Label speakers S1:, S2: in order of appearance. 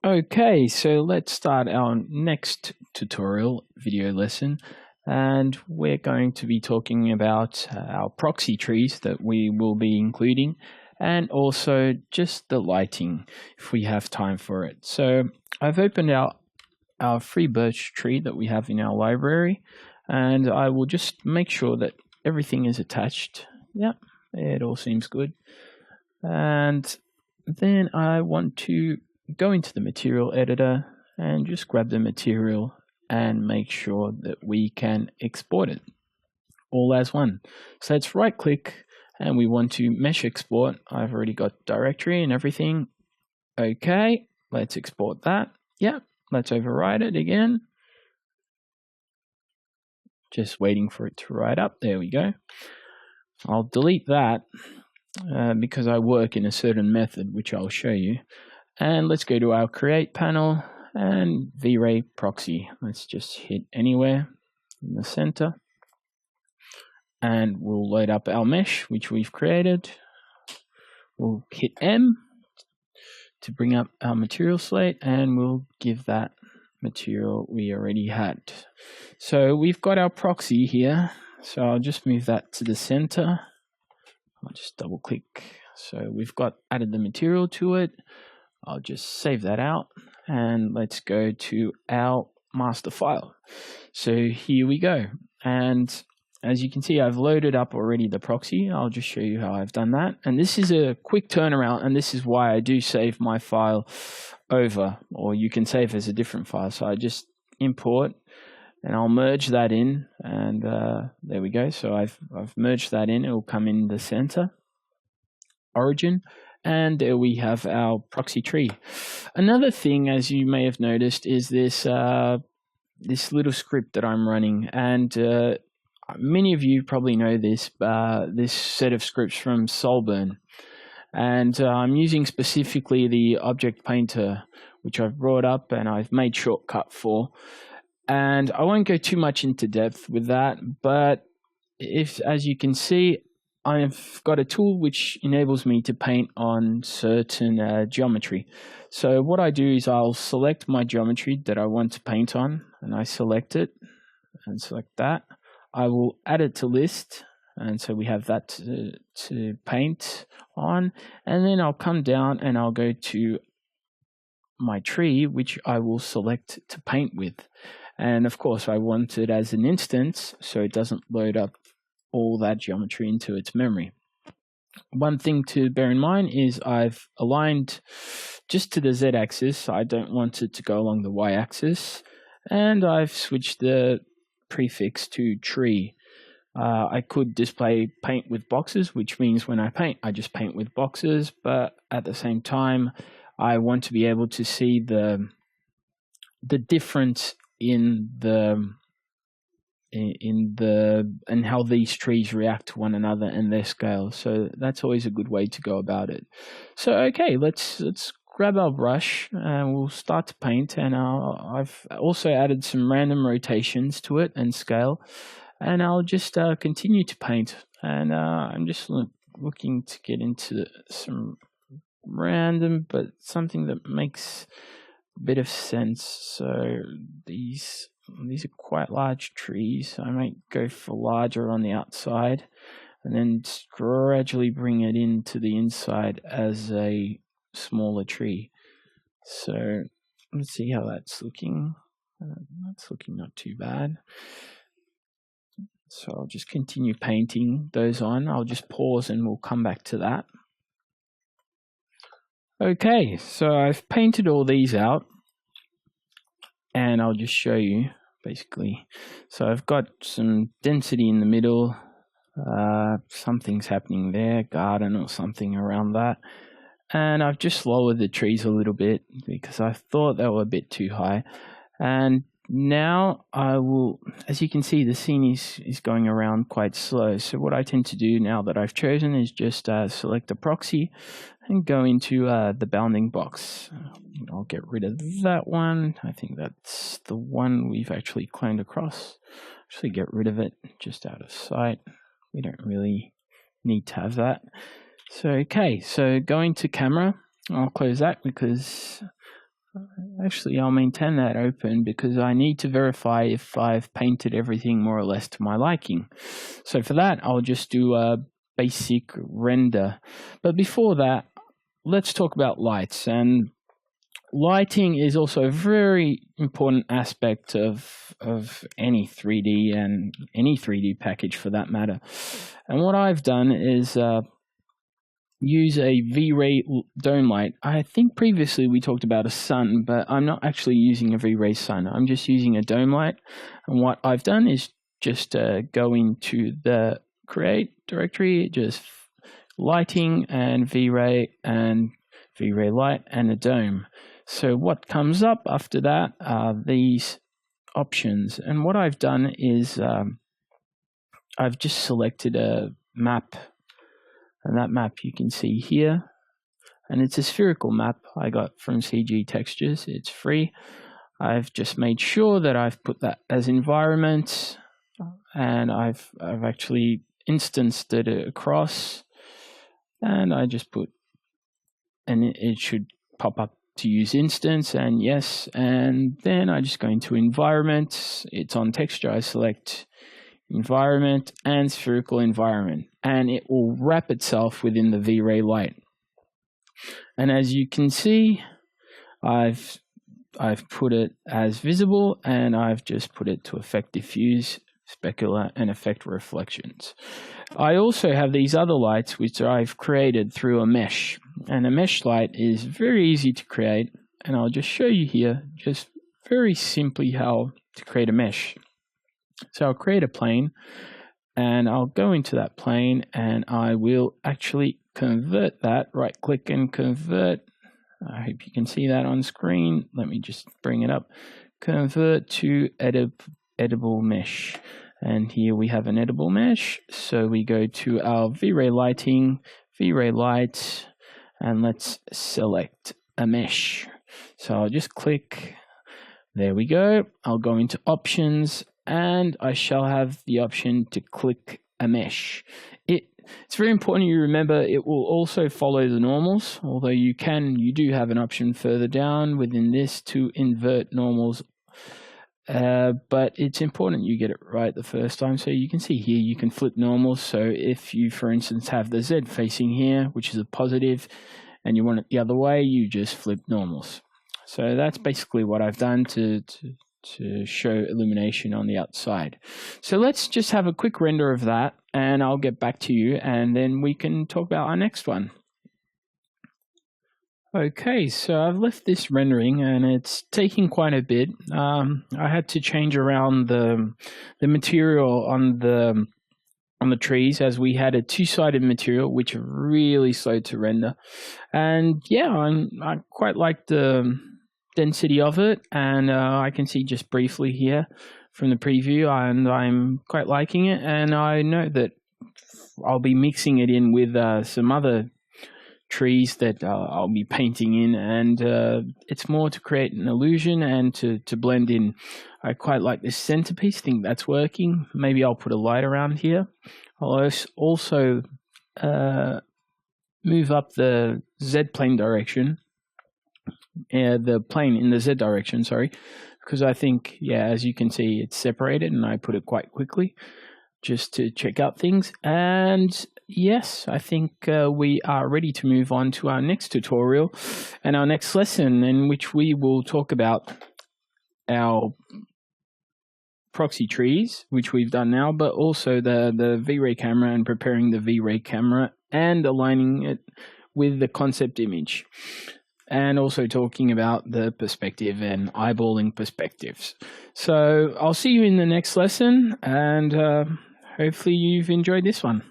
S1: Okay, so let's start our next tutorial video lesson, and we're going to be talking about our proxy trees that we will be including, and also just the lighting if we have time for it. So I've opened our free birch tree that we have in our library, and I will just make sure that everything is attached. Yep, it all seems good. And then I want to go into the material editor and just grab the material and make sure that we can export it all as one. So let's right click and we want to mesh export. I've already got directory and everything. Okay, let's export that. Yep, let's override it again. Just waiting for it to write up. There we go. I'll delete that because I work in a certain method, which I'll show you. And let's go to our create panel and VRay Proxy. Let's just hit anywhere in the center. And we'll load up our mesh, which we've created. We'll hit M to bring up our material slate, and we'll give that material we already had. So we've got our proxy here. So I'll just move that to the center. I'll just double click. So we've added the material to it. I'll just save that out and let's go to our master file. So here we go. And as you can see, I've loaded up already the proxy. I'll just show you how I've done that. And this is a quick turnaround, and this is why I do save my file over, or you can save as a different file. So I just import and I'll merge that in, and there we go. So I've merged that in. It will come in the center, origin. And there we have our proxy tree. Another thing, as you may have noticed, is this this little script that I'm running. And many of you probably know this set of scripts from Solburn. And I'm using specifically the object painter, which I've brought up and I've made shortcut for. And I won't go too much into depth with that, but as you can see, I've got a tool which enables me to paint on certain geometry. So what I do is I'll select my geometry that I want to paint on, and I select it and select that. I will add it to list, and so we have that to paint on, and then I'll come down and I'll go to my tree, which I will select to paint with. And of course I want it as an instance so it doesn't load up all that geometry into its memory. One thing to bear in mind is I've aligned just to the z-axis. I don't want it to go along the y-axis, and I've switched the prefix to tree. I could display paint with boxes, which means when I paint, I just paint with boxes, but at the same time, I want to be able to see the difference in how these trees react to one another and their scale. So that's always a good way to go about it. So okay, let's grab our brush and we'll start to paint. And I've also added some random rotations to it and scale, and I'll just continue to paint. And I'm just looking to get into some random, but something that makes a bit of sense. So these are quite large trees. I might go for larger on the outside and then gradually bring it into the inside as a smaller tree. So let's see how that's looking. That's looking not too bad. So I'll just continue painting those on. I'll just pause and we'll come back to that. Okay, so I've painted all these out and I'll just show you basically. So I've got some density in the middle, something's happening there, garden or something around that. And I've just lowered the trees a little bit because I thought they were a bit too high. And now I will, as you can see, the scene is going around quite slow. So what I tend to do now that I've chosen is just select the proxy and go into the bounding box. I'll get rid of that one. I think that's the one we've actually cloned across. Actually get rid of it just out of sight. We don't really need to have that. So okay, so going to camera, I'll close that because Actually, I'll maintain that open because I need to verify if I've painted everything more or less to my liking. So for that, I'll just do a basic render. But before that, let's talk about lights. And lighting is also a very important aspect of any 3D and any 3D package for that matter. And what I've done is use a VRay dome light. I think previously we talked about a sun, but I'm not actually using a VRay sun. I'm just using a dome light. And what I've done is just go into the create directory, just lighting and VRay light and a dome. So what comes up after that are these options. And what I've done is I've just selected a map. And that map you can see here, and it's a spherical map I got from CG Textures. It's free. I've just made sure that I've put that as environment, and I've actually instanced it across, and I just put, and it should pop up to use instance, and yes, and then I just go into environment. It's on texture. I select environment and spherical environment, and it will wrap itself within the VRay light. And as you can see, I've put it as visible, and I've just put it to effect diffuse, specular, and effect reflections. I also have these other lights which I've created through a mesh, and a mesh light is very easy to create, and I'll just show you here just very simply how to create a mesh. So I'll create a plane, and I'll go into that plane, and I will actually convert that, right click and convert. I hope you can see that on screen. Let me just bring it up. Convert to editable mesh. And here we have an editable mesh. So we go to our VRay lighting, VRay light, and let's select a mesh. So I'll just click. There we go. I'll go into options, and I shall have the option to click a mesh. It's very important you remember it will also follow the normals, although you do have an option further down within this to invert normals. But it's important you get it right the first time. So you can see here you can flip normals. So if you, for instance, have the Z facing here, which is a positive, and you want it the other way, you just flip normals. So that's basically what I've done to show illumination on the outside. So let's just have a quick render of that, and I'll get back to you, and then we can talk about our next one. Okay, so I've left this rendering, and it's taking quite a bit. I had to change around the material on the trees, as we had a two-sided material, which really slowed to render. And yeah, I quite like the density of it, and I can see just briefly here from the preview, and I'm quite liking it. And I know that I'll be mixing it in with some other trees that I'll be painting in, and it's more to create an illusion and to blend in. I quite like this centerpiece. Think that's working. Maybe I'll put a light around here. I'll also move up the Z plane direction, the plane in the Z direction, sorry, because I think, yeah, as you can see, it's separated, and I put it quite quickly just to check out things. And yes, I think we are ready to move on to our next tutorial and our next lesson, in which we will talk about our proxy trees, which we've done now, but also the VRay camera, and preparing the VRay camera and aligning it with the concept image, and also talking about the perspective and eyeballing perspectives. So I'll see you in the next lesson, and hopefully you've enjoyed this one.